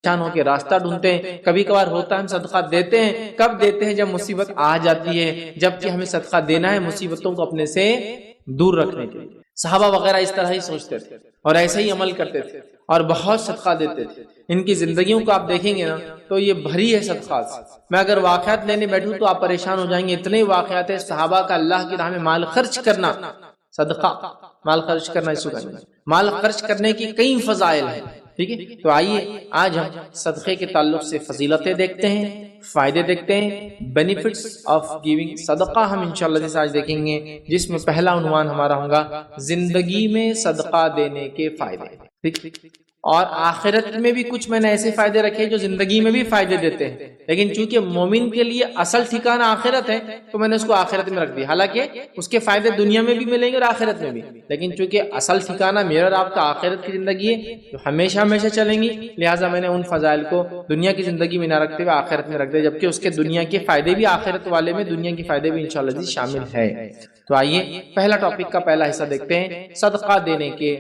پریشان ہو کے راستہ ڈھونڈتے ہیں. کبھی کبھار ہوتا ہے ہم صدقہ دیتے ہیں, کب دیتے ہیں جب مصیبت آ جاتی ہے, جبکہ ہمیں صدقہ دینا ہے مصیبتوں کو اپنے سے دور رکھنے کے لیے. صحابہ وغیرہ اس طرح ہی سوچتے تھے اور ایسے ہی عمل کرتے تھے اور بہت صدقہ دیتے تھے. ان کی زندگیوں کو آپ دیکھیں گے نا تو یہ بھری ہے صدقات سے. میں اگر واقعات لینے بیٹھوں تو آپ پریشان ہو جائیں گے. اتنے واقعات ہیں صحابہ کا اللہ کی راہ میں مال خرچ کرنا, صدقہ مال خرچ کرنا, اس کو مال خرچ کرنے کی کئی فضائل ہیں. ٹھیک ہے, تو آئیے آج ہم صدقے کے تعلق سے فضیلتیں دیکھتے ہیں, فائدے دیکھتے ہیں, بینیفٹس آف گیونگ صدقہ ہم انشاءاللہ آج دیکھیں گے, جس میں پہلا عنوان ہمارا ہوگا زندگی میں صدقہ دینے کے فائدے. ٹھیک, اور آخرت میں بھی کچھ میں نے ایسے فائدے رکھے جو زندگی میں بھی فائدے دیتے ہیں, لیکن چونکہ مومن کے لیے اصل ٹھکانہ آخرت ہے تو میں نے اس کو آخرت میں رکھ دیا. حالانکہ اس کے فائدے دنیا میں بھی ملیں گے اور آخرت میں بھی, لیکن چونکہ اصل ٹھکانہ میرا اور آپ کا آخرت کی زندگی ہے جو ہمیشہ ہمیشہ چلیں گی, لہٰذا میں نے ان فضائل کو دنیا کی زندگی میں نہ رکھتے ہوئے آخرت میں رکھ دیا, جبکہ اس کے دنیا کے فائدے بھی آخرت والے میں دنیا کے فائدے بھی انشاءاللہ شامل ہے. تو آئیے پہلا ٹاپک کا پہلا حصہ دیکھتے ہیں, صدقہ دینے کے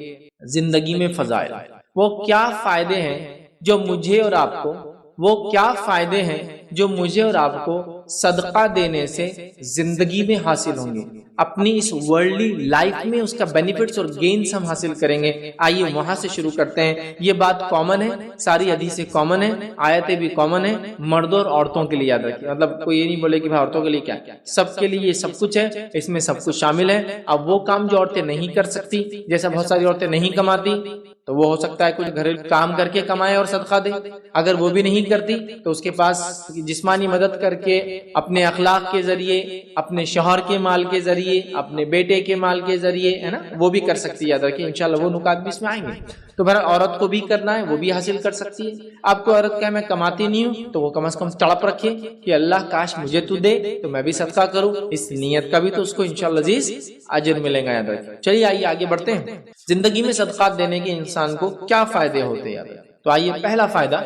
زندگی میں فضائل. وہ کیا فائدے ہیں جو مجھے اور آپ کو, وہ کیا فائدے ہیں جو مجھے اور آپ کو صدقہ دینے سے زندگی میں حاصل ہوں گے, اپنی اس ورلڈلی لائف میں اس کا بینیفٹس اور گینز ہم حاصل کریں گے. آئیے وہاں سے شروع کرتے ہیں. یہ بات کامن ہے, ساری حدیثیں کامن ہیں, آیتیں بھی کامن ہیں, مردوں اور عورتوں کے لیے یاد رکھیے. مطلب کوئی یہ نہیں بولے کہ بھائی عورتوں کے لیے کیا, سب کے لیے یہ سب کچھ ہے, اس میں سب کچھ شامل ہے. اب وہ کام جو عورتیں نہیں کر سکتی, جیسا بہت ساری عورتیں نہیں کماتی, تو وہ ہو سکتا ہے کچھ گھریلو کام کر کے کمائے اور صدقہ دے. اگر وہ بھی نہیں کرتی تو اس کے پاس جسمانی مدد کر کے اپنے اخلاق کے ذریعے, اپنے شوہر کے مال کے ذریعے, اپنے بیٹے کے مال کے ذریعے, ہے نا, وہ بھی کر سکتی ہے. یاد رکھیں انشاءاللہ وہ نکات بھی اس میں آئیں گے. تو بہر عورت کو بھی کرنا ہے, وہ بھی حاصل کر سکتی ہے. آپ کو عورت کہے میں کماتی نہیں ہوں, تو وہ کم از کم تڑپ رکھے کہ اللہ کاش مجھے تو دے تو میں بھی صدقہ کروں, اس نیت کا بھی تو اس کو انشاءاللہ عزیز اجر ملے گا. یاد رکھیں. چلیے آئیے آگے بڑھتے ہیں. زندگی میں صدقات دینے کے انسان کو کیا فائدے ہوتے ہیں. تو آئیے پہلا فائدہ,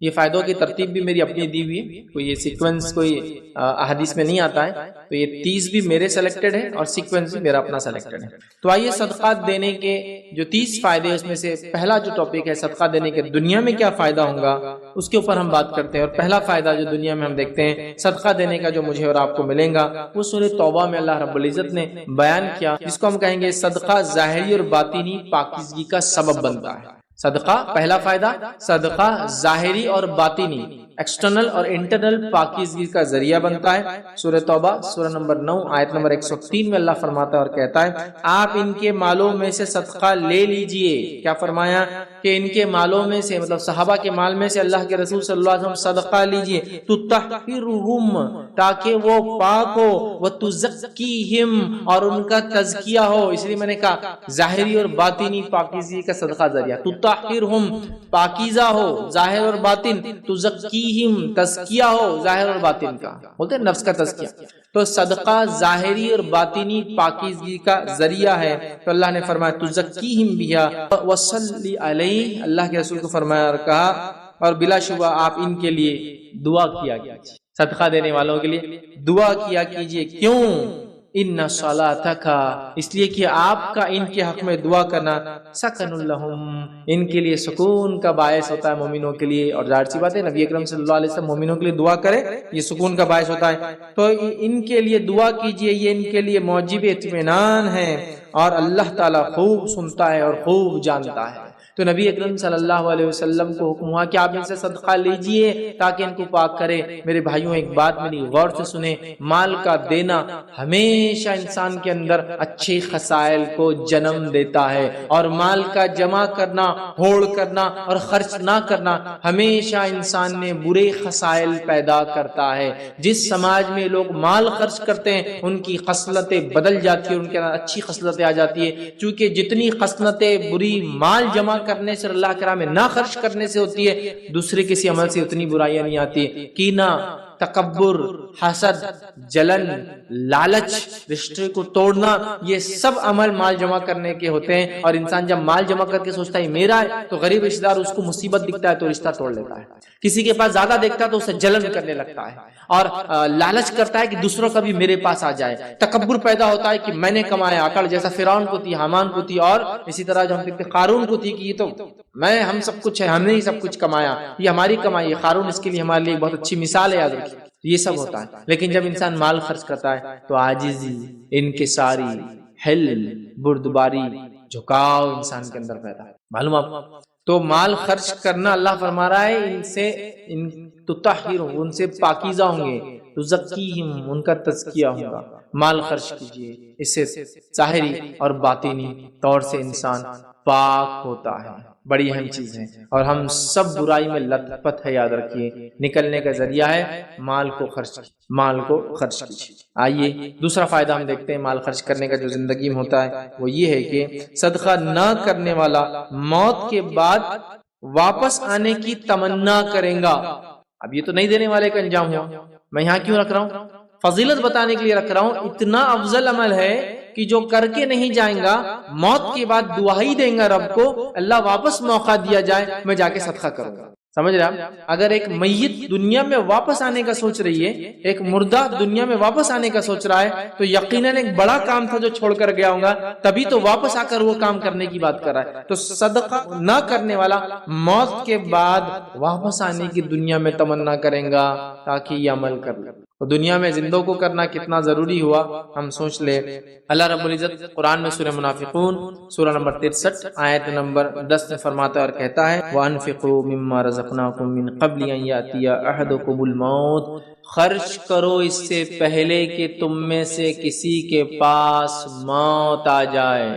یہ فائدوں کی ترتیب بھی میری اپنی دی ہوئی ہے, کوئی یہ سیکوینس کوئی احادیث میں نہیں آتا ہے, تو یہ 30 بھی میرے سلیکٹڈ ہے اور سیکوینس بھی میرا اپنا سلیکٹڈ ہے. تو آئیے صدقات دینے کے جو 30 فائدے, اس میں سے پہلا جو ٹاپک ہے صدقہ دینے کے دنیا میں کیا فائدہ ہوگا, اس کے اوپر ہم بات کرتے ہیں. اور پہلا فائدہ جو دنیا میں ہم دیکھتے ہیں صدقہ دینے کا جو مجھے اور آپ کو ملے گا, وہ سورہ توبہ میں اللہ رب العزت نے بیان کیا, جس کو ہم کہیں گے صدقہ ظاہری اور باطنی پاکیزگی کا سبب بنتا ہے. صدقہ پہلا فائدہ, صدقہ ظاہری اور باطنی, ایکسٹرنل اور انٹرنل پاکیزگی کا ذریعہ بنتا ہے. سورہ توبہ سورہ نمبر 9 آیت نمبر 103 میں اللہ فرماتا ہے اور کہتا ہے, آپ ان کے مالوں میں سے صدقہ لے لیجئے. کیا فرمایا کہ ان کے مالوں میں سے, مطلب صحابہ کے مال میں سے اللہ کے رسول صلی اللہ علیہ وسلم صدقہ لیجئے, تطہرہم, تاکہ وہ پاک ہو, وتزکیہم, اور ان کا تزکیہ ہو. اس لیے میں نے کہا ظاہری اور باطنی پاکیزگی کا صدقہ ذریعہ. تطہرہم, پاکیزہ ہو ظاہر اور باطن, تزکیہم, تزکیہ ہو ظاہر اور باطن کا, بولتے ہیں نفس کا تزکیہ. تو صدقہ ظاہری اور باطنی پاکیزگی کا ذریعہ ہے. تو اللہ نے فرمایا تزکیہم بہا وصلی علیہ, اللہ کے رسول کو فرمایا اور کہا, اور بلا شبہ آپ ان کے لیے دعا کیا کیجیے, صدقہ دینے والوں کے لیے دعا کیا کیجیے. کیوں؟ ان صلاتک, اس لیے کہ آپ کا ان کے حق میں دعا کرنا سکن لہم, ان کے لیے سکون کا باعث ہوتا ہے مومنوں کے لیے. اور ظاہر سی بات ہے نبی اکرم صلی اللہ علیہ وسلم مومنوں کے لیے دعا کرے, یہ سکون کا باعث ہوتا ہے. تو ان کے لیے دعا کیجئے, یہ ان کے لیے موجب اطمینان ہے, اور اللہ تعالیٰ خوب سنتا ہے اور خوب جانتا ہے. تو نبی اکرم صلی اللہ علیہ وسلم کو حکم ہوا کہ آپ ان سے صدقہ لیجئے تاکہ ان کو پاک کرے. میرے بھائیوں ایک بات میری غور سے سنیں, مال کا دینا ہمیشہ انسان کے اندر اچھے خصائل کو جنم دیتا ہے, اور مال کا جمع کرنا, ہوڑ کرنا اور خرچ نہ کرنا ہمیشہ انسان میں برے خصائل پیدا کرتا ہے. جس سماج میں لوگ مال خرچ کرتے ہیں ان کی خصلتیں بدل جاتی ہیں, ان کے اندر اچھی خصلتیں آ جاتی ہے. چونکہ جتنی خصلتیں بری مال جمع کرنے سے, اللہ کے راہ میں نہ خرچ کرنے سے ہوتی ہے, دوسرے کسی عمل سے اتنی برائیاں نہیں آتی. کینہ, تکبر، حسد، جلن، لالچ، رشتے کو توڑنا، یہ سب عمل مال جمع کرنے کے ہوتے ہیں. اور انسان جب مال جمع کر کے سوچتا ہے میرا ہے، تو غریب رشتہ دار اس کو مصیبت دکھتا ہے تو رشتہ توڑ لیتا ہے. کسی کے پاس زیادہ دیکھتا ہے تو اسے جلن کرنے لگتا ہے، اور لالچ کرتا ہے کہ دوسروں کا بھی میرے پاس آ جائے. تکبر پیدا ہوتا ہے کہ میں نے کمایا، اکڑ جیسا فرعون کو تھی، حامان کو تھی، اور اسی طرح جو ہم دیکھتے ہیں قارون کو تھی کہ یہ تو ہم سب کچھ ہے، ہم نے ہی سب کچھ کمایا، یہ ہماری کمائی ہے. قارون اس کے لیے ہمارے لیے بہت اچھی مثال ہے، یاد رکھیے. یہ سب ہوتا ہے. لیکن جب انسان مال خرچ کرتا ہے تو عاجزی، انکساری، حلم، بردباری، جھکاؤ انسان کے اندر پیدا ہے. معلوم آپ؟ تو مال خرچ کرنا، اللہ فرما رہا ہے ان سے تطہرون، ان سے پاکیزہ ہوں گے، تزکیہم، ان کا تزکیہ ہوگا. مال خرچ کیجئے، اس سے ظاہری اور باطنی طور سے انسان پاک ہوتا ہے. بڑی اہم چیز ہے، اور ہم سب برائی میں لت پت ہے، یاد رکھیے. نکلنے کا ذریعہ ہے مال کو خرچ کیجیے. آئیے دوسرا فائدہ ہم دیکھتے ہیں مال خرچ کرنے کا جو زندگی میں ہوتا ہے، وہ یہ ہے کہ صدقہ نہ کرنے والا موت کے بعد واپس آنے کی تمنا کرے گا. اب یہ تو نہیں دینے والے کا انجام ہوا. میں یہاں کیوں رکھ رہا ہوں؟ فضیلت بتانے کے لیے رکھ رہا ہوں. اتنا افضل عمل ہے کہ جو کر کے نہیں جائیں گا، موت کے بعد دعا ہی دیں گا رب کو، اللہ واپس موقع دیا جائے میں جا کے صدقہ کروں گا. سمجھ رہے آپ؟ اگر ایک میت دنیا میں واپس آنے کا سوچ رہی ہے، ایک مردہ دنیا میں واپس آنے کا سوچ رہا ہے، تو یقیناً ایک بڑا کام تھا جو چھوڑ کر گیا ہوں گا، تبھی تو واپس آ کر وہ کام کرنے کی بات کر رہا ہے. تو صدقہ نہ کرنے والا موت کے بعد واپس آنے کی دنیا میں تمنا کریں گا تاکہ یہ عمل کر لے. تو دنیا میں زندوں کو کرنا کتنا ضروری ہوا ہم سوچ لیں. اللہ رب العزت قرآن میں سورہ منافقون سورہ نمبر 63 آیت نمبر 10 میں فرماتا ہے اور کہتا ہے وَأَنفِقُوا مِمَّا رَزَقْنَاكُم مِّن قَبْلِ أَن يَأْتِيَ أَحَدَكُمُ الْمَوْتُ، خرچ کرو اس سے پہلے کہ تم میں سے کسی کے پاس موت آ جائے.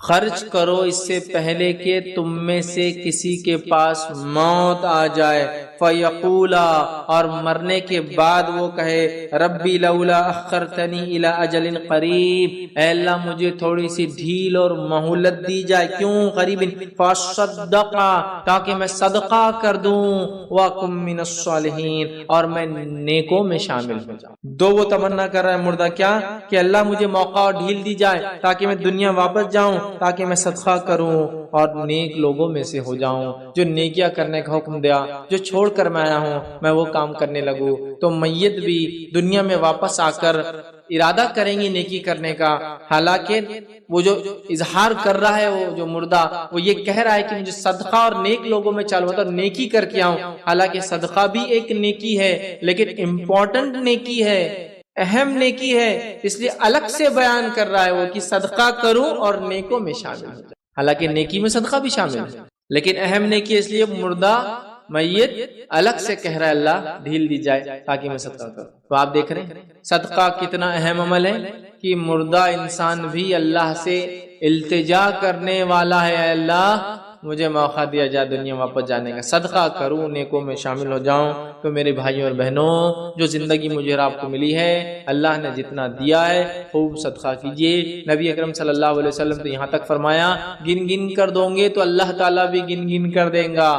خرچ کرو اس سے پہلے کہ تم میں سے کسی کے پاس موت آ جائے. فَيَقُولَا، اور مرنے کے بعد وہ کہے ربی لولا اخرتنی الی اجل قریب، اے اللہ مجھے تھوڑی سی ڈھیل اور مہلت دی جائے. کیوں قریب؟ فَصَدَّقَ، تاکہ میں صدقہ کر دوں، وَأَكُن مِّنَ الصَّالِحِينَ، اور میں نیکوں میں شامل ہو جاؤں. دو وہ تمنا کر رہا ہے مردہ، کیا کہ اللہ مجھے موقع اور ڈھیل دی جائے تاکہ میں دنیا واپس جاؤں، تاکہ میں صدقہ کروں اور نیک لوگوں میں سے ہو جاؤں، جو نیکیاں کرنے کا حکم دیا، جو چھوڑ کر میں آیا ہوں میں وہ کام کرنے لگوں. تو میت بھی دنیا میں واپس آ کر ارادہ کریں گے نیکی کرنے کا، حالانکہ وہ جو اظہار کر رہا ہے وہ جو مردہ، وہ یہ کہہ رہا ہے کہ مجھے صدقہ اور نیک لوگوں میں چالو ہوتا اور نیکی کر کے آؤں. حالانکہ صدقہ بھی ایک نیکی ہے، لیکن امپورٹنٹ نیکی ہے، اہم نیکی ہے، اس لیے الگ سے بیان کر رہا ہے وہ کہ صدقہ کروں اور نیکوں میں شامل ہو جائے. حالانکہ نیکی میں صدقہ بھی شامل ہے، لیکن اہم نیکی اس لیے مردہ میت الگ سے کہہ رہا ہے اللہ ڈھیل دی جائے تاکہ میں صدقہ کروں. تو آپ دیکھ رہے ہیں صدقہ کتنا اہم عمل ہے کہ مردہ انسان بھی اللہ سے التجا کرنے والا ہے، اے اللہ مجھے موقع دیا جائے دنیا واپس جانے کا، صدقہ کروں، نیکوں میں شامل ہو جاؤں. تو میرے بھائیوں اور بہنوں، جو زندگی مجھے اور آپ کو ملی ہے، اللہ نے جتنا دیا ہے خوب صدقہ کیجیے. نبی اکرم صلی اللہ علیہ وسلم تو یہاں تک فرمایا گن گن کر دو گے تو اللہ تعالیٰ بھی گن گن کر دیں گا.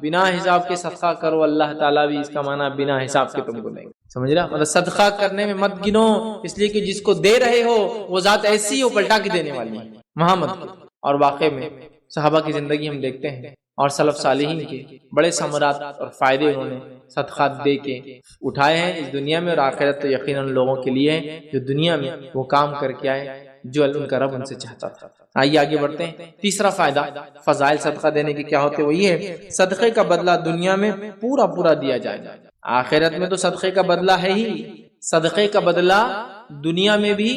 بنا حساب کے صدقہ کرو، اللہ تعالیٰ بھی، اس کا معنی بنا حساب کے تم کو دیں گے. سمجھ رہا؟ مطلب صدقہ کرنے میں مت گنو، اس لیے کہ جس کو دے رہے ہو وہ ذات ایسی ہو پلٹا کے دینے والی ہے، وہاں مت گنو. اور واقع میں صحابہ کی زندگی ہم دیکھتے ہیں اور سلف صالحین کے بڑے ثمرات اور فائدے انہوں نے صدقات دے کے اٹھائے ہیں اس دنیا میں، اور آخرت تو یقیناً لوگوں کے لیے ہے جو دنیا میں وہ کام کر کے آئے جو ان کا رب ان سے چاہتا تھا. آئیے آگے بڑھتے ہیں. تیسرا فائدہ فضائل صدقہ دینے کے کیا ہوتے، وہ یہ ہے صدقے کا بدلہ دنیا میں پورا پورا دیا جائے گا. آخرت میں تو صدقے کا بدلہ ہے ہی، صدقے کا بدلہ دنیا میں بھی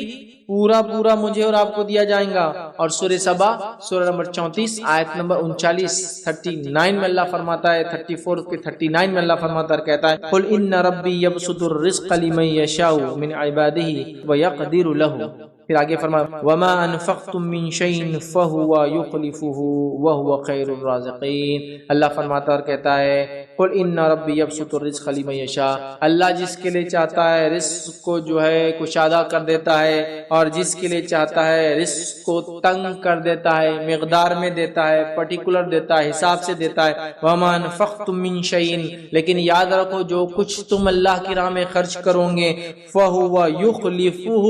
پورا پورا مجھے اور آپ کو دیا جائے گا. اور سورہ سبا سورہ نمبر 34 آیت نمبر 39 میں اللہ فرماتا ہے، 34 کے 39 میں اللہ فرماتا ہے، کہتا ہے قل ان ربی یبسط الرزق لمن یشاء من عبادہ ویقدر له. پھر آگے فرمایا وما انفقتم من شیء فهو یخلفه وهو خیر الرازقین. اللہ فرماتا اور کہتا ہے قل ان ربی یبسط الرزق لمن یشاء، اللہ جس کے لیے چاہتا ہے رزق کو جو ہے کشادہ کر دیتا ہے، اور جس کے لیے چاہتا ہے رزق کو تنگ کر دیتا ہے، مقدار میں دیتا ہے، پرٹیکولر دیتا ہے، حساب سے دیتا ہے۔ وما انفقتم من شیء، لیکن یاد رکھو جو کچھ تم اللہ کی راہ میں خرچ کرو گے فہو یخلفہ،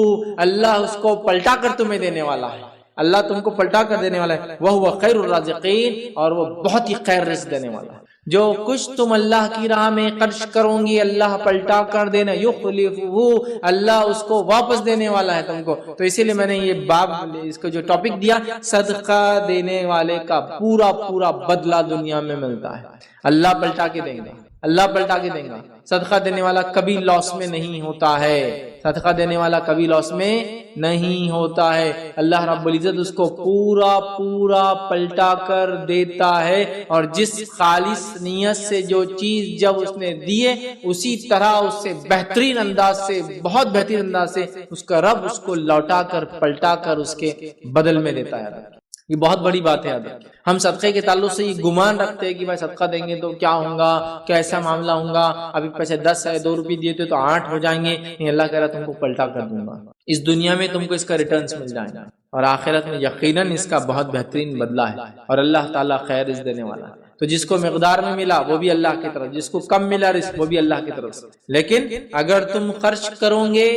اللہ اس کو پلٹا کر تمہیں دینے والا ہے، اللہ تم کو پلٹا کر دینے والا ہے۔ وہو خیر الرازقین، اور وہ بہت ہی خیر رزق دینے والا ہے۔ جو کچھ تم اللہ کی راہ میں خرچ کرو گی اللہ پلٹا کر دینا، یخلفہ، اللہ اس کو واپس دینے والا ہے تم کو۔ تو اسی لیے میں نے یہ باب اس کو جو ٹاپک دیا، صدقہ دینے والے کا پورا پورا بدلہ دنیا میں ملتا ہے، اللہ پلٹا کے دیں گا، اللہ پلٹا کے دیں گا۔ صدقہ دینے والا کبھی لاس میں نہیں ہوتا ہے، صدقہ دینے والا کبھی لاس میں نہیں ہوتا ہے، اللہ رب العزت اس کو پورا پورا پلٹا کر دیتا ہے، اور جس خالص نیت سے جو چیز جب اس نے دیے اسی طرح اس سے بہترین انداز سے، بہت بہترین انداز سے اس کا رب اس کو لوٹا کر پلٹا کر اس کے بدل میں دیتا ہے۔ یہ بہت بڑی بات ہے۔ ہم صدقے کے تعلق سے یہ گمان رکھتے ہیں کہ بھائی صدقہ دیں گے تو کیا ہوگا، کیسا معاملہ ہوگا، ابھی پیسے 10 ہے، 2 روپے دیے تھے تو 8 ہو جائیں گے، نہیں، اللہ کہہ رہا تم کو پلٹا کر دوں گا، اس دنیا میں تم کو اس کا ریٹرنز مل جائیں گا، اور آخرت میں یقیناً اس کا بہت بہترین بدلہ ہے، اور اللہ تعالیٰ خیر رزق دینے والا ہے۔ تو جس کو مقدار میں ملا وہ بھی اللہ کی طرف، جس کو کم ملا رزق وہ بھی اللہ کی طرف سے، لیکن اگر تم خرچ کرو گے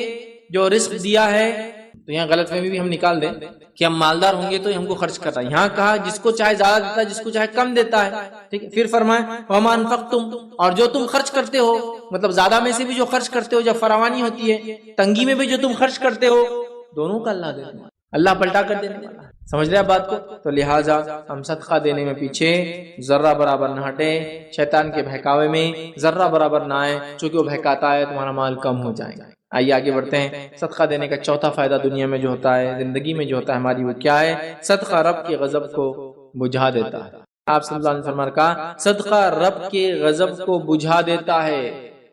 جو رزق دیا ہے، تو یہاں غلط فہمی بھی ہم نکال دیں کہ ہم مالدار ہوں گے تو ہم کو خرچ کرنا ہے۔ یہاں کہا جس کو چاہے زیادہ دیتا ہے، جس کو چاہے کم دیتا ہے، ٹھیک ہے۔ پھر فرمائے وما انفقتم، اور جو تم خرچ کرتے ہو، مطلب زیادہ میں سے بھی جو خرچ کرتے ہو، جب فراوانی ہوتی ہے، تنگی میں بھی جو تم خرچ کرتے ہو، دونوں کا اللہ دینے والا، اللہ پلٹا کر دینے والا۔ سمجھ رہے آپ بات کو؟ تو لہٰذا ہم صدقہ دینے میں پیچھے ذرہ برابر نہ ہٹے، شیطان کے بہکاوے میں ذرہ برابر نہ آئے، چونکہ وہ بہکاتا ہے تمہارا مال کم ہو جائے گا۔ آئیے آگے بڑھتے ہیں۔ صدقہ دینے کا چوتھا فائدہ دنیا میں جو ہوتا ہے، زندگی میں جو ہوتا ہے ہماری، وہ کیا ہے؟ صدقہ رب کے غضب کو بجھا دیتا ہے۔ آپ صلی اللہ علیہ وسلم کا صدقہ رب کے غضب کو بجھا دیتا ہے۔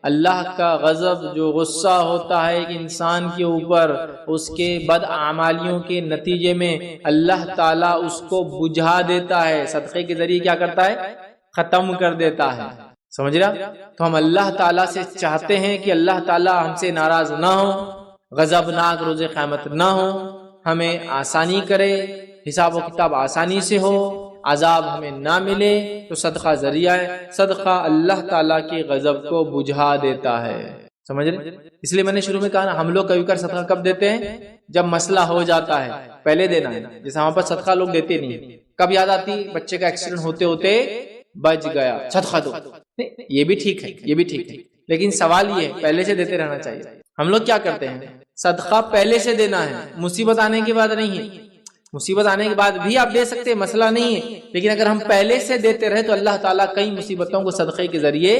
اللہ کا غضب، جو غصہ ہوتا ہے ایک انسان کے اوپر اس کے بد اعمالیوں کے نتیجے میں، اللہ تعالیٰ اس کو بجھا دیتا ہے، صدقے کے ذریعے کیا کرتا ہے؟ ختم کر دیتا ہے۔ سمجھ رہا؟ تو ہم اللہ تعالیٰ سے چاہتے ہیں کہ اللہ تعالیٰ ہم سے ناراض نہ ہو، غضبناک روز قیامت نہ ہو، ہمیں آسانی کرے، حساب و کتاب آسانی سے ہو، عذاب ہمیں نہ ملے۔ تو صدقہ ذریعہ ہے، صدقہ اللہ تعالیٰ کے غضب کو بجھا دیتا ہے۔ سمجھ رہے؟ اس لیے میں نے شروع میں کہا نا، ہم لوگ کبھی کبھار صدقہ کب دیتے ہیں؟ جب مسئلہ ہو جاتا ہے، پہلے دینا ہے۔ جیسے ہمارے پاس صدقہ لوگ دیتے نہیں، کب یاد آتی؟ بچے کا ایکسیڈنٹ ہوتے ہوتے بچ گیا، صدقہ دو، یہ بھی ٹھیک ہے، یہ بھی ٹھیک ہے، لیکن سوال یہ ہے پہلے سے دیتے رہنا چاہیے۔ ہم لوگ کیا کرتے ہیں؟ صدقہ پہلے سے دینا ہے، مصیبت آنے کے بعد نہیں ہے۔ مصیبت آنے کے بعد بھی آپ دے سکتے ہیں، مسئلہ نہیں ہے، لیکن اگر ہم پہلے سے دیتے رہے تو اللہ تعالیٰ کئی مصیبتوں کو صدقے کے ذریعے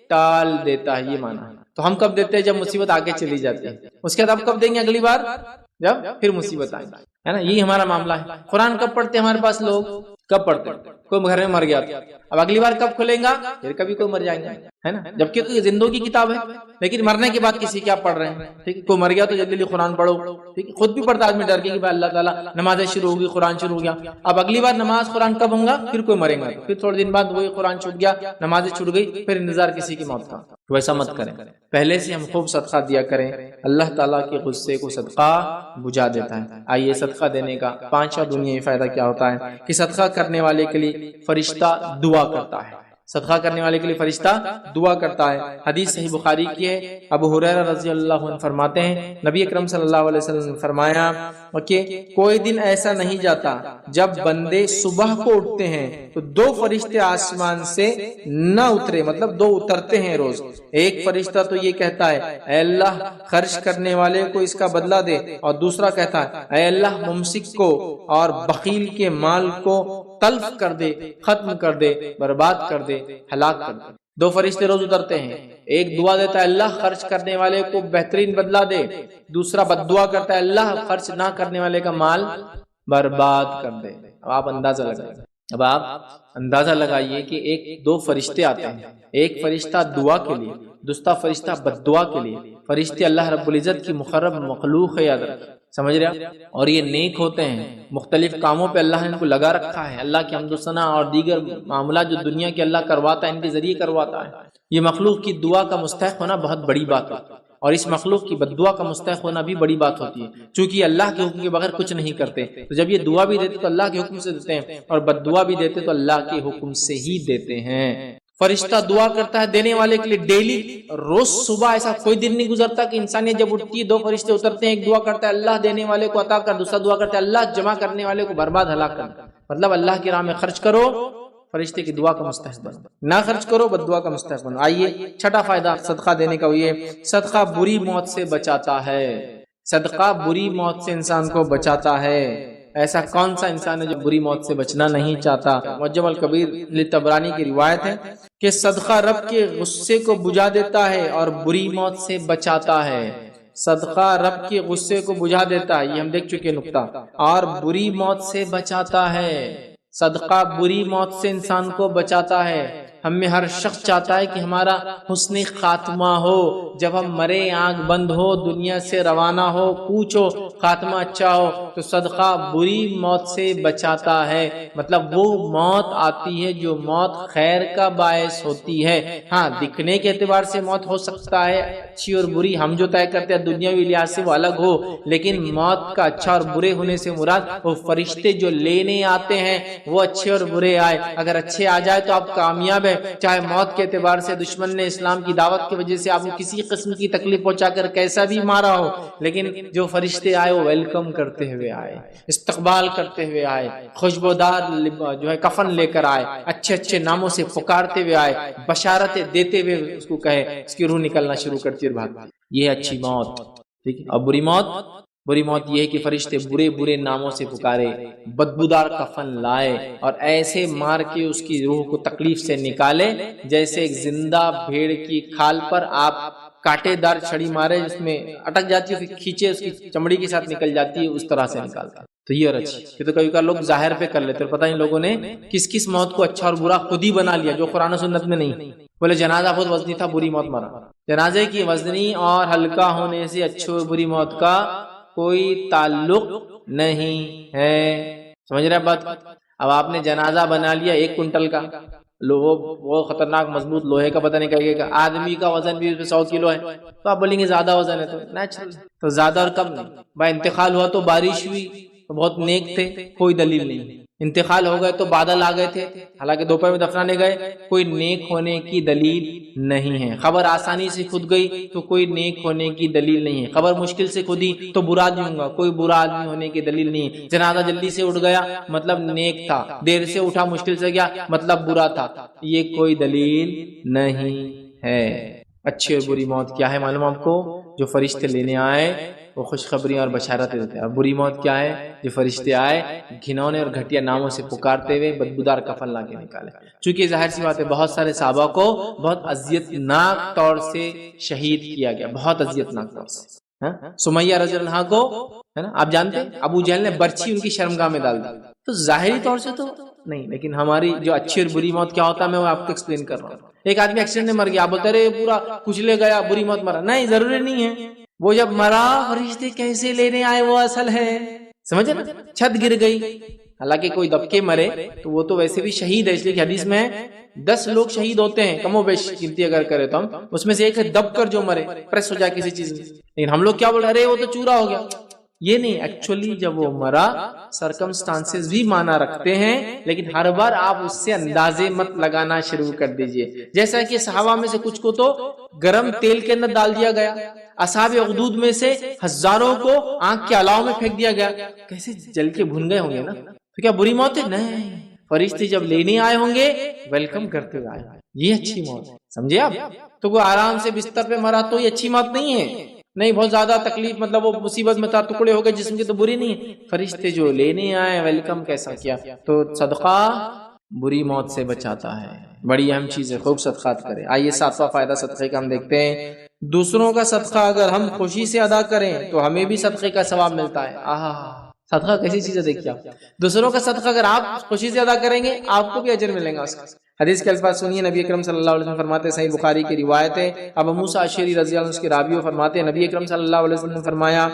ٹال دیتا ہے، یہ مانا۔ تو ہم کب دیتے ہیں؟ جب مصیبت آگے چلی جاتی ہے، اس کے بعد اب کب دیں گے؟ اگلی بار جب پھر مصیبت آئے گی، ہے نا؟ یہی ہمارا معاملہ ہے۔ قرآن کب پڑھتے ہیں ہمارے پاس لوگ؟ کب پڑھتے ہیں؟ کوئی گھر میں مر گیا تھا، اب اگلی بار کب کھلیں گا؟ پھر کبھی کوئی مر جائیں گے، ہے نا؟ جبکہ کوئی زندوں کی کتاب ہے، لیکن مرنے کے بعد کسی کیا پڑھ رہے ہیں؟ ٹھیک ہے، کوئی مر گیا تو جلدی جلدی قرآن پڑھو، ٹھیک ہے، خود بھی پڑھتا آدمی ڈر کے کہ بھائی اللہ تعالیٰ نمازیں شروع ہوگی، قرآن شروع ہو گیا، اب اگلی بار نماز قرآن کب ہوگا؟ پھر کوئی مرے گا، پھر تھوڑے دن بعد وہی قرآن چھوٹ گیا، نمازیں چھوٹ گئی، پھر انتظار کسی کی موت کا۔ ویسا مت کریں، پہلے سے ہم خوب صدقہ دیا کریں، اللہ تعالیٰ کے غصے کو صدقہ بجھا دیتا ہے۔ آئیے صدقہ دینے کا پانچواں دنیاوی فائدہ کیا ہوتا ہے کہ صدقہ کرنے والے کے لیے فرشتہ دعا کرتا ہے۔ صدقہ کرنے والے کے لیے فرشتہ دعا کرتا ہے۔ حدیث صحیح بخاری کی ہے، ابو ہریرہ رضی اللہ عنہ فرماتے ہیں نبی اکرم صلی اللہ علیہ وسلم نے فرمایا کہ کوئی دن ایسا نہیں جاتا جب بندے صبح کو اٹھتے ہیں تو 2 فرشتے آسمان سے نہ اترے، مطلب 2 اترتے ہیں روز۔ ایک فرشتہ تو یہ کہتا ہے اے اللہ خرچ کرنے والے کو اس کا بدلہ دے، اور دوسرا کہتا ہے اے اللہ ممسک کو اور بخیل کے مال کو تلف کر دے، ختم کر دے، برباد کر دے، ہلاک کر دے۔ 2 فرشتے روز اترتے ہیں، ایک دعا دیتا ہے اللہ خرچ کرنے والے کو بہترین بدلہ دے، دوسرا بد دعا کرتا ہے اللہ خرچ نہ کرنے والے کا مال برباد کر دے۔ اب آپ اندازہ لگائیے کہ 2 فرشتے آتے ہیں، ایک فرشتہ دعا کے لیے، دوسرا فرشتہ بد دعا کے لیے۔ فرشتے اللہ رب العزت کی مقرب مخلوق ہے، یاد رکھ۔ سمجھ رہے آپ؟ اور یہ نیک ہوتے ہیں، مختلف کاموں پہ اللہ نے ان کو لگا رکھا ہے، اللہ کی حمد و ثنا اور دیگر معاملات جو دنیا کے اللہ کرواتا ہے ان کے ذریعے کرواتا ہے۔ یہ مخلوق کی دعا کا مستحق ہونا بہت بڑی بات ہے، اور اس مخلوق کی بد دعا کا مستحق ہونا بھی بڑی بات ہوتی ہے، چونکہ اللہ کے حکم کے بغیر کچھ نہیں کرتے، تو جب یہ دعا بھی دیتے تو اللہ کے حکم سے دیتے ہیں، اور بد دعا بھی دیتے تو اللہ کے حکم سے ہی دیتے ہیں۔ فرشتہ دعا کرتا ہے دینے والے کے لیے ڈیلی، روز صبح ایسا کوئی دن نہیں گزرتا کہ انسانیت جب اٹھتی ہے دو فرشتے اترتے ہیں، ایک دعا کرتا ہے اللہ دینے والے کو عطا کر، دوسرا دعا کرتا ہے اللہ جمع کرنے والے کو برباد ہلاک کر۔ مطلب اللہ کی راہ میں خرچ کرو، فرشتے کی دعا کا مستحق بنو، نہ خرچ کرو بد دعا کا مستحق بنو۔ آئیے چھٹا فائدہ صدقہ دینے کا، یہ صدقہ بری موت سے بچاتا ہے۔ صدقہ بری موت سے انسان کو بچاتا ہے۔ ایسا کون سا انسان ہے جو بری موت سے بچنا نہیں چاہتا؟ معجم الکبیر طبرانی کی روایت ہے کہ صدقہ رب کے غصے کو بجھا دیتا ہے اور بری موت سے بچاتا ہے۔ صدقہ رب کے غصے کو بجھا دیتا ہے، یہ ہم دیکھ چکے نقطہ، اور بری موت سے بچاتا ہے۔ صدقہ بری موت سے انسان کو بچاتا ہے۔ ہم میں ہر شخص چاہتا ہے کہ ہمارا حسن خاتمہ ہو، جب ہم مرے آنکھ بند ہو، دنیا سے روانہ ہو، پوچھو خاتمہ اچھا ہو، تو صدقہ بری موت سے بچاتا ہے۔ مطلب وہ موت آتی ہے جو موت خیر کا باعث ہوتی ہے۔ ہاں دکھنے کے اعتبار سے موت ہو سکتا ہے اچھی اور بری، ہم جو طے کرتے ہیں دنیاوی لحاظ سے وہ الگ ہو، لیکن موت کا اچھا اور برے ہونے سے مراد وہ فرشتے جو لینے آتے ہیں وہ اچھے اور برے آئے۔ اگر اچھے آ جائے تو آپ کامیاب ہے، چاہے موت کے اعتبار سے دشمن نے اسلام کی دعوت کی وجہ سے آپ کو کسی قسم کی تکلیف پہنچا کر کیسا بھی مارا ہو، لیکن جو فرشتے آئے وہ ویلکم کرتے ہوئے آئے، استقبال کرتے ہوئے آئے، خوشبودار جو ہے کفن لے کر آئے، اچھے اچھے ناموں سے پکارتے ہوئے آئے، بشارتیں دیتے ہوئے اس کو کہے، اس کی روح نکلنا شروع کرتی ہے اور بھاگتی۔ یہ اچھی موت، ٹھیک ہے۔ اور بری موت یہ ہے کہ فرشتے برے برے ناموں سے پکارے، بدبودار کفن لائے اور ایسے مار کے اس کی روح کو تکلیف سے نکالے جیسے ایک زندہ بھیڑ کی کھال پر آپ کانٹے دار چھڑی مارے، جس میں اٹک جاتی ہے، پھر کھینچے اس کی چمڑی کے ساتھ نکل جاتی ہے، اس طرح سے نکالتا ہے۔ تو یہ اور اچھی کہ تو کبھی کبھار لوگ ظاہر پہ کر لیتے، اور پتہ نہیں لوگوں نے کس کس موت کو اچھا اور برا خود ہی بنا لیا جو قرآن و سنت میں نہیں۔ بولے جنازہ بہت وزنی تھا، بری موت مرا۔ جنازے کی وزنی اور ہلکا ہونے سے اچھی اور بری موت کا کوئی تعلق نہیں ہے، سمجھ رہے بات؟ اب آپ نے جنازہ بنا لیا 1 کنٹل کا، وہ خطرناک مضبوط لوہے کا، پتہ نہیں کہے گا آدمی کا وزن بھی 100 کلو ہے، تو آپ بولیں گے زیادہ وزن ہے، تو نیچرل تو زیادہ اور کم نہیں۔ بھائی انتقال ہوا تو بارش ہوئی تو بہت نیک تھے، کوئی دلیل نہیں۔ انتقال ہو گئے تو بادل آ گئے تھے، حالانکہ دوپہر میں دفنانے گئے، کوئی نیک ہونے کی دلیل نہیں ہے۔ خبر آسانی سے کھد گئی تو کوئی نیک ہونے کی دلیل نہیں ہے۔ خبر مشکل سے کھدی تو برا آدمی ہوں گا، کوئی برا آدمی ہونے کی دلیل نہیں ہے۔ جنازہ جلدی سے اٹھ گیا مطلب نیک تھا، دیر سے اٹھا مشکل سے گیا مطلب برا تھا، یہ کوئی دلیل نہیں ہے۔ اچھی اور بری موت کیا ہے معلوم آپ کو؟ جو فرشتے لینے آئے وہ خوشخبری اور بشارتیں دیتے ہیں، اور بری موت کیا ہے؟ جو فرشتے آئے گھنونے اور گھٹیا ناموں سے پکارتے ہوئے بدبودار کفن لا کے نکالے۔ چونکہ ظاہر سی بات ہے بہت سارے صحابہ کو بہت اذیت ناک طور سے شہید کیا گیا، بہت اذیت ناک طور سے۔ سمیہ رضی اللہ عنہا کو ہے نا آپ جانتے ہیں ابو جہل نے برچھی ان کی شرمگاہ میں ڈال دی، تو ظاہری طور سے تو نہیں، لیکن ہماری جو اچھی اور بری موت کیا ہوتا ہے میں وہ آپ کو ایکسپلین کر رہا ہوں۔ ایک آدمی ایکسیڈنٹ میں مر گیا، آپ بولتے رہے پورا کچلے گیا بری موت مرا، نہیں ضروری نہیں ہے۔ وہ جب مرا فرشتے کیسے لینے آئے وہ اصل ہے، سمجھے نا؟ چھت گر گئی، حالانکہ کوئی دب کے مرے تو وہ تو ویسے بھی شہید ہے، اس لیے حدیث میں 10 لوگ شہید ہوتے ہیں کم و بیش گنتی اگر کرے تو ہم، اس میں سے ایک ہے دب کر جو مرے، پریس ہو جائے کسی چیز میں۔ لیکن ہم لوگ کیا بول رہے ہیں ارے وہ تو چورا ہو گیا، یہ نہیں، ایکچولی جب وہ مرا سرکمسٹانسز بھی مانا رکھتے ہیں، لیکن ہر بار آپ اس سے اندازے مت لگانا شروع کر دیجئے۔ جیسا کہ صحابہ میں سے کچھ کو تو گرم تیل کے اندر ڈال دیا گیا، اصحاب اخدود میں سے ہزاروں کو آنکھ کے علاوہ میں پھینک دیا گیا، کیسے جل کے بھن گئے ہوں گے نا؟ تو کیا بری موت ہے؟ نہیں، فرشتے جب لینے آئے ہوں گے ویلکم کرتے ہوئے آئے، یہ اچھی موت ہے، سمجھے آپ؟ تو وہ آرام سے بستر پہ مرا تو یہ اچھی موت نہیں ہے، نہیں بہت زیادہ تکلیف مطلب وہ مصیبت میں تھا، ٹکڑے ہو گئے جسم کے، تو بری نہیں ہے۔ فرشتے جو لینے آئے ویلکم کیسا کیا، تو صدقہ بری موت سے بچاتا ہے، بڑی اہم چیز ہے، خوب صدقات کریں۔ آئیے 7واں فائدہ صدقے کا ہم دیکھتے ہیں۔ دوسروں کا صدقہ اگر ہم خوشی سے ادا کریں تو ہمیں بھی صدقے کا ثواب ملتا ہے۔ صدقہ کیسی چیز ہے دیکھیے آپ، دوسروں کا صدقہ اگر آپ خوشی سے ادا کریں گے آپ کو بھی اجر ملے گا اس کا۔ حدیث کے الفاظ سنیے، نبی اکرم صلی اللہ علیہ وسلم فرماتے ہیں، صحیح بخاری کی روایت ہے، ابو موسیٰ اشعری رضی اللہ عنہ کے راوی فرماتے ہیں، نبی اکرم صلی اللہ علیہ وسلم نے فرمایا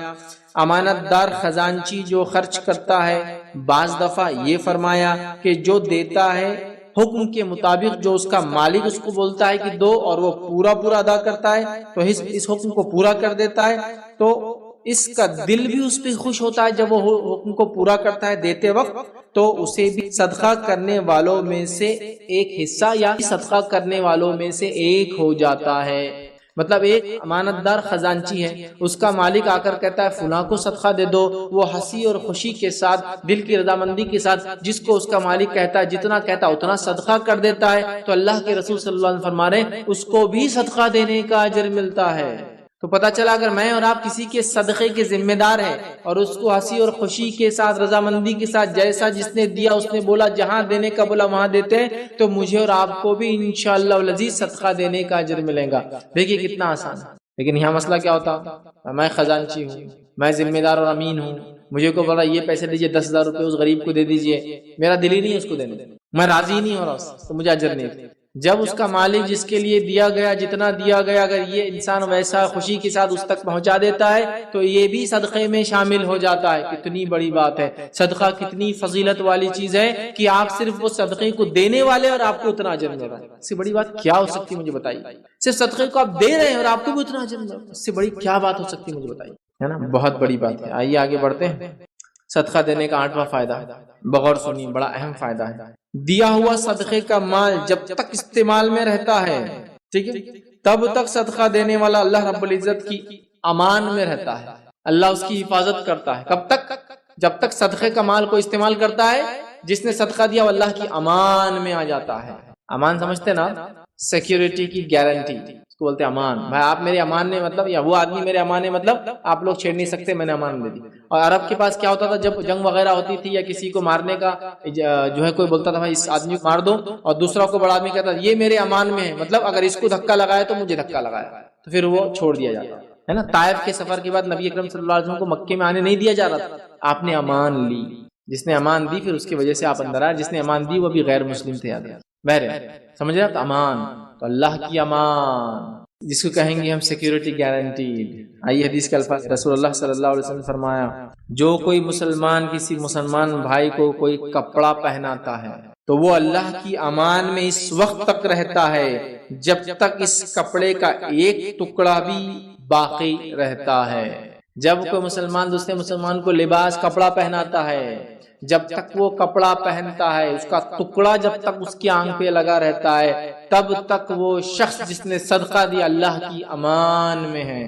امانت دار خزانچی جو خرچ کرتا ہے، بعض دفعہ یہ فرمایا کہ جو دیتا ہے حکم کے مطابق، جو اس کا مالک اس کو بولتا ہے کہ دو اور وہ پورا ادا کرتا ہے تو اس حکم کو پورا کر دیتا ہے، تو اس کا دل بھی اس پہ خوش ہوتا ہے جب وہ حکم کو پورا کرتا ہے دیتے وقت، تو اسے بھی صدقہ کرنے والوں میں سے ایک حصہ یا صدقہ کرنے والوں میں سے ایک ہو جاتا ہے۔ مطلب ایک امانت دار خزانچی ہے، اس کا مالک آ کر کہتا ہے فلاں کو صدقہ دے دو، وہ ہنسی اور خوشی کے ساتھ، دل کی رضامندی کے ساتھ جس کو اس کا مالک کہتا ہے، جتنا کہتا ہے اتنا صدقہ کر دیتا ہے، تو اللہ کے رسول صلی اللہ علیہ وسلم فرما رہے ہیں اس کو بھی صدقہ دینے کا اجر ملتا ہے۔ تو پتہ چلا اگر میں اور آپ کسی کے صدقے کے ذمہ دار ہیں اور اس کو ہنسی اور خوشی کے ساتھ، رضامندی کے ساتھ، جیسا جس نے دیا اس نے بولا، جہاں دینے کا بولا وہاں دیتے ہیں، تو مجھے اور آپ کو بھی انشاءاللہ العزیز صدقہ دینے کا اجر ملے گا۔ دیکھیے کتنا آسان ہے۔ لیکن یہاں مسئلہ کیا ہوتا، میں خزانچی ہوں، میں ذمہ دار اور امین ہوں، مجھے کو بولا یہ پیسے دیجئے 10,000 روپے اس غریب کو دے دیجئے، میرا دل ہی نہیں اس کو دینے، میں راضی نہیں ہو رہا اس تو مجھے اجر نہیں۔ جب اس کا مالک جس کے لیے دیا گیا جتنا دیا گیا، اگر یہ انسان ویسا خوشی کے ساتھ اس تک پہنچا دیتا ہے تو یہ بھی صدقے میں شامل ہو جاتا ہے۔ کتنی بڑی بات ہے، صدقہ کتنی فضیلت والی چیز ہے کہ آپ صرف وہ صدقے کو دینے والے اور آپ کو اتنا اجر مل رہا ہے۔ اس سے بڑی بات کیا ہو سکتی مجھے بتائیے؟ صرف صدقے کو آپ دے رہے ہیں اور آپ کو بھی اتنا اجر مل رہا ہے، اس سے بڑی کیا بات ہو سکتی مجھے بتائیے؟ ہے نا، بہت بڑی بات ہے۔ آئیے آگے بڑھتے ہیں۔ صدقہ دینے کا 8واں فائدہ، بغور سنیے، بڑا اہم فائدہ ہے۔ دیا ہوا صدقے کا مال جب تک استعمال میں رہتا ہے، ٹھیک ہے، تب تک صدقہ دینے والا اللہ رب العزت کی امان میں رہتا ہے، اللہ اس کی حفاظت کرتا ہے۔ کب تک؟ جب تک صدقے کا مال کو استعمال کرتا ہے، جس نے صدقہ دیا وہ اللہ کی امان میں آ جاتا ہے۔ امان سمجھتے نا، سیکیورٹی کی گارنٹی اس کو بولتے ہیں امان۔ بھائی آپ میرے امان نے مطلب، یا وہ آدمی میرے امان نے مطلب آپ لوگ چھیڑ نہیں سکتے، میں نے امان دے دی۔ اور عرب کے پاس کیا ہوتا تھا جب جنگ وغیرہ ہوتی تھی یا کسی کو مارنے کا جو ہے کوئی بولتا تھا بھائی اس آدمی کو مار دو، اور دوسرا کو بڑا آدمی کہتا یہ میرے امان میں ہے، مطلب اگر اس کو دھکا لگایا تو مجھے دھکا لگایا، تو پھر وہ چھوڑ دیا جاتا ہے نا۔ طائف کے سفر کے بعد نبی اکرم صلی اللہ علیہ وسلم کو مکے میں آنے نہیں دیا جا رہا تھا، آپ نے امان لی، جس نے امان دی پھر اس کی وجہ سے آپ اندر آئے، جس نے امان دی وہ بھی غیر مسلم تھے۔ بہرحال سمجھ رہے آپ، امان تو اللہ کی امان، جس کو کہیں گے ہم سیکیورٹی گارنٹیڈ۔ آئیے حدیث کے الفاظ، رسول اللہ صلی اللہ علیہ وسلم فرمایا جو کوئی مسلمان کسی مسلمان بھائی کو کوئی کپڑا پہناتا ہے تو وہ اللہ کی امان میں اس وقت تک رہتا ہے جب تک اس کپڑے کا ایک ٹکڑا بھی باقی رہتا ہے۔ جب کوئی مسلمان دوسرے مسلمان کو لباس کپڑا پہناتا ہے، جب تک وہ کپڑا پہنتا ہے اس کا ٹکڑا جب تک اس کی آنکھ پہ لگا رہتا ہے، تب تک وہ شخص جس نے صدقہ دیا اللہ کی امان میں ہے۔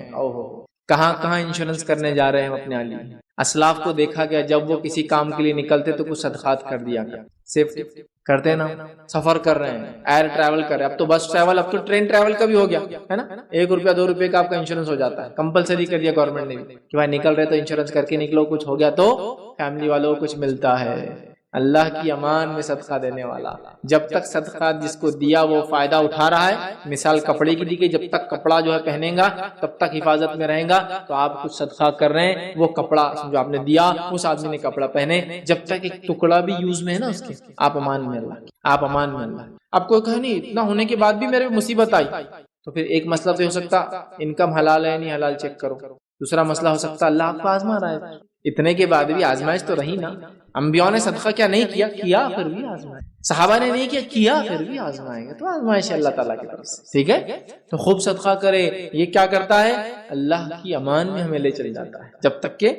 کہاں کہاں انشورنس کرنے جا رہے ہیں اپنے علی، اسلاف کو دیکھا گیا جب وہ کسی کام کے لیے نکلتے تو کچھ صدقات کر دیا گیا، سیفٹی کرتے نا، سفر کر رہے ہیں، ایئر ٹریول کر رہے ہیں، اب تو بس ٹریول، اب تو ٹرین ٹریول کا بھی ہو گیا ہے نا، 1 روپیہ 2 روپے کا آپ کا انشورنس ہو جاتا ہے، کمپلسری کر دیا گورنمنٹ نے بھی کہ بھائی نکل رہے تو انشورنس کر کے نکلو، کچھ ہو گیا تو فیملی والوں کو کچھ ملتا ہے۔ اللہ کی امان میں صدقہ دینے والا، جب تک صدقہ جس کو دیا وہ فائدہ اٹھا رہا ہے، مثال کپڑے کی دی گئی، جب تک کپڑا جو ہے پہنے گا تب تک حفاظت میں رہے گا، تو آپ کچھ صدقہ کر رہے ہیں، وہ کپڑا جو آپ نے دیا اس آدمی نے کپڑا پہنے، جب تک ایک ٹکڑا بھی یوز میں ہے نا اس کے، آپ امان میں اللہ، آپ امان میں اللہ۔ آپ کو کہا نہیں اتنا ہونے کے بعد بھی میرے مصیبت آئی، تو پھر ایک مسئلہ تو ہو سکتا انکم حلال ہے نہیں حلال چیک کرو، دوسرا مسئلہ ہو سکتا اللہ آپ کو آزما رہا ہے، اتنے کے بعد بھی آزمائش تو رہی نا۔ انبیاء نے صدقہ کیا نہیں کیا، کیا پھر بھی آزمائے، صحابہ نے نہیں کیا، کیا پھر بھی آزمائیں گے، تو آزمائش اللہ تعالیٰ کی طرف سے، ٹھیک ہے۔ تو خوب صدقہ کرے، یہ کیا کرتا ہے، اللہ کی امان میں ہمیں لے چل جاتا ہے، جب تک کہ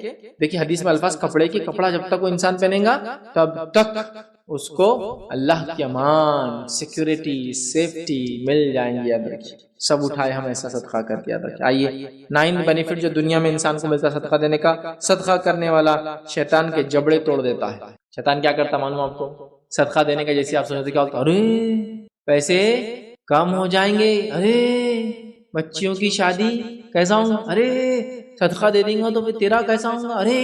دیکھیے حدیث میں الفاظ کپڑے کی، کپڑا جب تک وہ انسان پہنے گا تب تک اس کو اللہ کی امان، سیکیورٹی، سیفٹی مل جائیں گی۔ یاد رکھیے سب اٹھائے ہم ایسا صدقہ کر کے یاد رکھیں۔ آئیے 9 بینیفٹ جو دنیا میں انسان کو ملتا ہے صدقہ دینے کا۔ صدقہ کرنے والا شیطان کے جبڑے توڑ دیتا ہے۔ شیطان کیا کرتا معلوم آپ کو، صدقہ دینے کا جیسے آپ سوچتے کیا ہوتا، ارے پیسے کم ہو جائیں گے، ارے بچیوں کی شادی کیسا ہوں گا، ارے صدقہ دے دیں گا تو پھر تیرا کیسا ہوں گا، ارے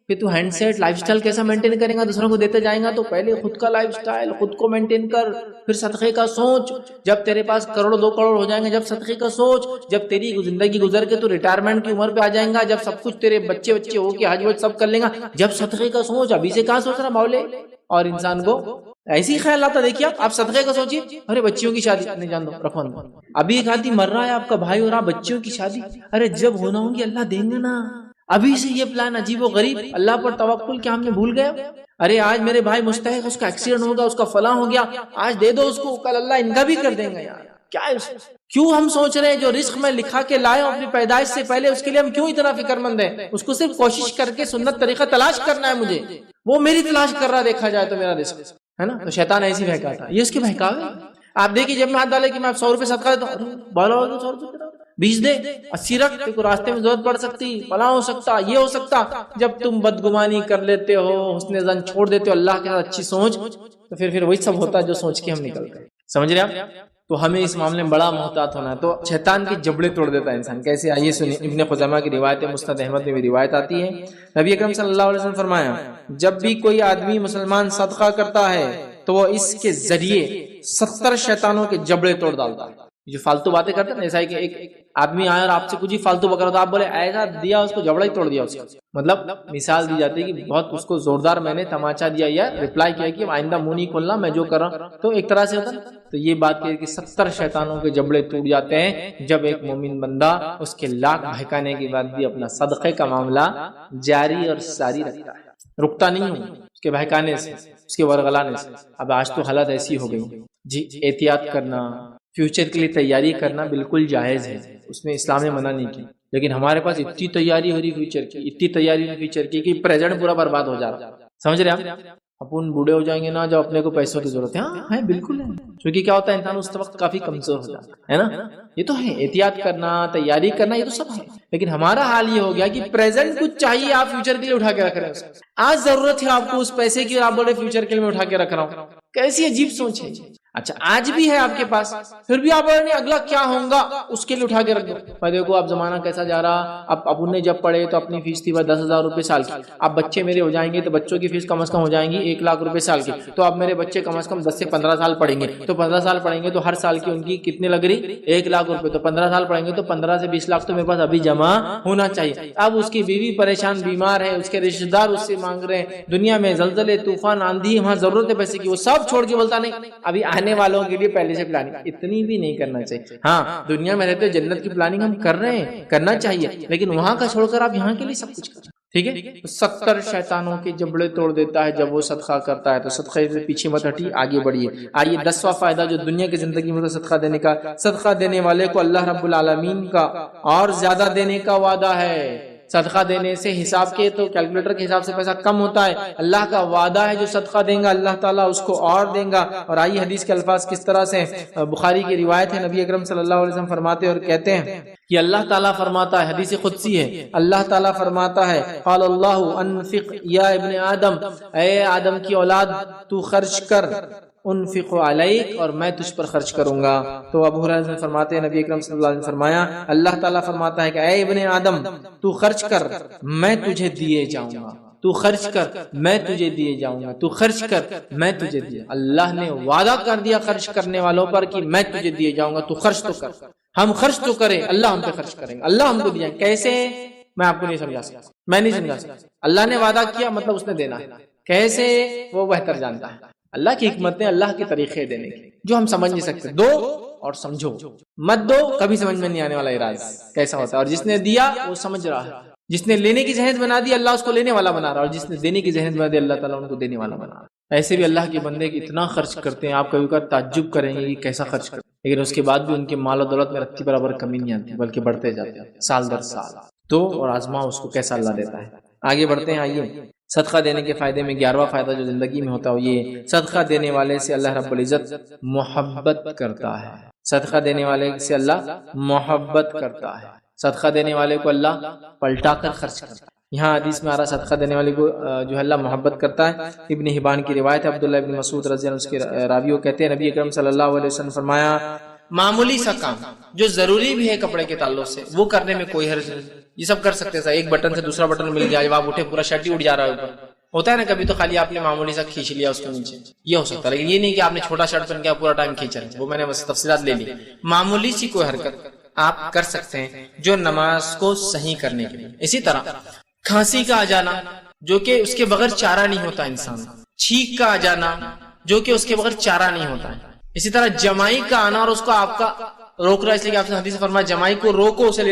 پھر تو ہینڈ سیٹ لائف سٹائل کیسا مینٹین کریں گا، دوسروں کو دیتے جائیں گا، تو پہلے خود کا لائف سٹائل خود کو مینٹین کر، پھر صدقے کا سوچ، جب تیرے پاس کروڑ 2 کروڑ ہو جائیں گے جب صدقے کا سوچ، جب تیری زندگی گزر کے تو ریٹائرمنٹ کی عمر پہ آ جائیں گا، جب سب کچھ تیرے بچے ہو کے حج وج سب کر لیں گا، جب صدقے کا سوچ، ابھی سے کہاں سوچ رہا مولے، اور انسان کو ایسی خیال آتا. دیکھیے آپ صدقے کا سوچیے, ارے بچیوں کی شادی نہیں جان دو رکھو اندر. ابھی ایک آدمی مر رہا ہے آپ کا بھائی اور آپ بچیوں کی شادی, ارے جب ہونا ہوگی اللہ دیں گے نا. ابھی سے یہ پلان عجیب و غریب, اللہ پر توکل کیا ہم نے بھول گئے. ارے آج میرے بھائی مستحق, اس کا ایکسیڈنٹ ہوگا, اس کا فلاں ہو گیا, آج دے دو اس کو, کل اللہ ان کا بھی کر دیں گے. یار کیا ہے کیوں ہم سوچ رہے ہیں جو رزق میں لکھا کے لائے اپنی پیدائش سے پہلے, اس کے لیے ہم کیوں اتنا فکر مند ہیں؟ اس کو صرف کوشش کر کے سنت طریقہ تلاش کرنا ہے مجھے, وہ میری تلاش کر رہا دیکھا جائے تو میرا رزق ہے نا. تو شیطان ایسی بہکاتا ہے, یہ اس کے بہکاوے. آپ دیکھیے جب میں ہاتھ ڈالے کہ میں 100 روپے صدقہ دیتا ہوں, بالا ہو 100 روپے 20 دے, 80 رکھ, کو راستے میں ضرورت پڑ سکتی, فلاں ہو سکتا, یہ ہو سکتا. جب تم بدگمانی کر لیتے ہو, حسن ظن چھوڑ دیتے ہو, اللہ کے ساتھ اچھی سوچ, تو پھر وہی سب ہوتا ہے جو سوچ کے ہم نکلتے ہیں. سمجھ رہے آپ؟ تو ہمیں اس معاملے میں بڑا محتاط ہونا ہے. تو شیطان کی جبڑے توڑ دیتا ہے انسان. کیسے؟ آئیے سنیں. ابن خزیمہ کی روایت ہے, مستد احمد میں بھی روایت آتی ہے. نبی اکرم صلی اللہ علیہ وسلم فرمایا, جب بھی کوئی آدمی مسلمان صدقہ کرتا ہے تو وہ اس کے ذریعے 70 شیطانوں کے جبڑے توڑ ڈالتا ہے. جو فالتو باتیں کرتے ہیں, ایسا کہ ایک آدمی آیا اور آپ سے کچھ ہی فالتو بکرا, تو آپ بولے ایسا دیا, اس کو جبڑا ہی توڑ دیا. اس کا مطلب مثال دی جاتی ہے کہ بہت اس کو زوردار میں نے تماچا دیا یا ریپلائی کیا کہ آئندہ منہ نہیں کھولنا, میں جو کر رہا ہوں. تو ایک طرح سے ہوتا ہے. تو یہ بات کہ 70 شیطانوں کے جبڑے ٹوٹ جاتے ہیں جب ایک مومن بندہ اس کے لاکھ بہکانے کے بعد بھی اپنا صدقے کا معاملہ جاری اور ساری رکھتا ہے, رکتا نہیں ہوں اس کے بہکانے سے, اس کے ورغلانے سے. اب آج تو حالت ایسی ہو گئی جی, احتیاط کرنا, فیوچر کے لیے تیاری کرنا بالکل جائز ہے, اس میں اسلام نے منع نہیں کی. لیکن ہمارے پاس اتنی تیاری ہو رہی فیوچر کی, اتنی تیاری ہو فیوچر کی کہ پریزنٹ پورا برباد ہو جا رہا. سمجھ رہے آپ؟ اپن بوڑھے ہو جائیں گے نا جب اپنے کو پیسوں کی ضرورت ہے. ہاں ہے بالکل ہے, کیونکہ کیا ہوتا ہے انسان اس وقت کافی کمزور ہو جاتا ہے نا. یہ تو ہے, احتیاط کرنا, تیاری کرنا, یہ تو سب ہے. لیکن ہمارا حال یہ ہو گیا کہ پریزنٹ کچھ چاہیے, آپ فیوچر کے لیے اٹھا کے رکھ رہے ہیں. آج ضرورت ہے آپ کو اس پیسے کی, آپ بولے فیوچر کے لیے میں اٹھا کے رکھ رہا ہوں. کیسی عجیب سوچ ہے. اچھا آج بھی ہے آپ کے پاس, پھر بھی آپ بولے اگلا کیا ہوگا اس کے لیے اٹھا کے رکھ دو. میں دیکھو اب زمانہ کیسا جا رہا. اب اپن نے جب پڑھے تو اپنی فیس تھی 10,000 روپے سال کی. اب بچے میرے ہو جائیں گے تو بچوں کی فیس کم از کم ہو جائیں گی 1 لاکھ روپے سال کی. تو اب میرے بچے کم از کم 10 سے 15 سال پڑھیں گے, تو 15 سال پڑھیں گے تو ہر سال کی ان کی کتنے لگ رہی, 1 لاکھ روپے. تو 15 سال پڑھیں گے تو 15 سے 20 لاکھ تو میرے پاس ابھی جمع ہونا چاہیے. اب اس کی بیوی پریشان بیمار ہے, اس کے رشتہ دار اس سے مانگ رہے ہیں, دنیا میں زلزلے, طوفان, آندھی, وہاں ضرورت ہے پیسے کی, وہ سب چھوڑ کے بولتا نہیں ابھی آنے والوں کے لیے پہلے سے پلاننگ. اتنی بھی نہیں کرنا چاہیے. ہاں دنیا میں رہتے جنت کی پلاننگ ہم کر رہے ہیں, کرنا چاہیے, لیکن وہاں کا چھوڑ کر آپ یہاں کے لیے سب کچھ کریں. ٹھیک ہے. 70 شیطانوں کے جبڑے توڑ دیتا ہے جب وہ صدقہ کرتا ہے. تو صدقے سے پیچھے مت ہٹیے, آگے بڑھیے. آئیے 10واں فائدہ جو دنیا کی زندگی میں صدقہ دینے کا, صدقہ دینے والے کو اللہ رب العالمین کا اور زیادہ دینے کا وعدہ ہے. صدقہ دینے سے حساب کے تو کیلکولیٹر کے حساب سے پیسہ کم ہوتا ہے. اللہ کا وعدہ ہے جو صدقہ دیں گا اللہ تعالیٰ اس کو اور دیں گا. اور آئیے حدیث کے الفاظ کس طرح سے, بخاری کی روایت ہے, نبی اکرم صلی اللہ علیہ وسلم فرماتے اور کہتے ہیں کہ اللہ تعالیٰ فرماتا ہے, حدیث قدسی ہے, اللہ تعالیٰ فرماتا ہے, قال اللہ انفق یا ابن آدم, اے آدم کی اولاد تو خرچ کر, انفق علیک, اور میں تجھ پر خرچ کروں گا. تو ابو ہریرہ نے فرماتے ہیں نبی اکرم صلی اللہ علیہ وسلم فرمایا, اللہ تعالیٰ فرماتا ہے کہ اے ابن آدم تو خرچ کر, میں تجھے دیے جاؤں گا. تو خرچ کر, میں تجھے دیے جاؤں گا. تو خرچ کر, میں تجھے دیا. اللہ نے وعدہ کر دیا خرچ کرنے والوں پر کہ میں تجھے دیے جاؤں گا, تو خرچ تو کر. ہم خرچ تو کریں, اللہ ہم پہ خرچ کریں گے, اللہ ہم کو دیا. کیسے میں آپ کو نہیں سمجھا سکتا, میں نہیں سمجھا سکتا. اللہ نے وعدہ کیا مطلب اس نے دینا ہے. کیسے وہ بہتر جانتا ہے. اللہ کی حکمتیں, اللہ کے طریقے دینے کے جو ہم سمجھ نہیں سکتے. دو اور سمجھو, مت دو, کبھی سمجھ میں نہیں آنے والا راز کیسا ہوتا ہے. اور جس نے دیا وہ سمجھ رہا ہے, جس نے لینے کی ذہنیت بنا دی اللہ اس کو لینے والا بنا رہا, اور جس نے دینے کی ذہنیت بنا دی اللہ تعالیٰ ان کو دینے والا بنا رہا. ایسے بھی اللہ کے بندے اتنا خرچ کرتے ہیں, آپ کبھی کبھی تعجب کریں گے کہ کیسا خرچ کرتے ہیں, لیکن اس کے بعد بھی ان کے مال و دولت میں رتی برابر کمی نہیں آتی, بلکہ بڑھتے جاتے ہیں سال در سال. تو اور آزما اس کو کیسا اللہ دیتا ہے. آگے بڑھتے ہیں. آئیے صدقہ دینے کے فائدے میں 11واں فائدہ جو زندگی میں ہوتا ہے یہ, صدقہ دینے والے سے اللہ رب العزت محبت کرتا ہے. صدقہ دینے والے سے اللہ محبت کرتا ہے. صدقہ دینے والے کو اللہ پلٹا کر خرچ کرتا ہے. یہاں حدیث میں آ رہا صدقہ دینے والے کو جو ہے اللہ محبت کرتا ہے. ابن حبان کی روایت ہے, عبداللہ ابن مسعود رضی اللہ عنہ اس کے راویوں کہتے ہیں نبی اکرم صلی اللہ علیہ وسلم فرمایا, معمولی سا کام جو ضروری بھی ہے کپڑے کے تعلق سے وہ کرنے میں کوئی حرج نہیں. یہ سب کر سکتے ہیں, ایک بٹن سے دوسرا بٹن مل گیا, جب آپ اٹھے پورا شرٹ ہی اٹھ جا رہا ہے اوپر, ہوتا ہے نا کبھی, تو خالی آپ نے معمولی سا کھینچ لیا اس کو نیچے, یہ ہو سکتا ہے. لیکن یہ نہیں کہ آپ نے چھوٹا شرٹ پہن کے پورا ٹائم کھینچا, وہ میں نے بس تفصیلات لے لی. معمولی سی کوئی حرکت آپ کر سکتے ہیں جو نماز کو صحیح کرنے کے لیے. اسی طرح کھانسی کا آ جانا جو کہ اس کے بغیر چارہ نہیں ہوتا انسان, چھینک کا آ جانا جو کہ اس کے بغیر چارہ نہیں ہوتا ہے. اسی طرح جمائی کا آنا اور اس کو آپ کا روک رہا ہے، اس لیے کہ آپ نے حدیث فرمایا جمائی کو روکو، اسے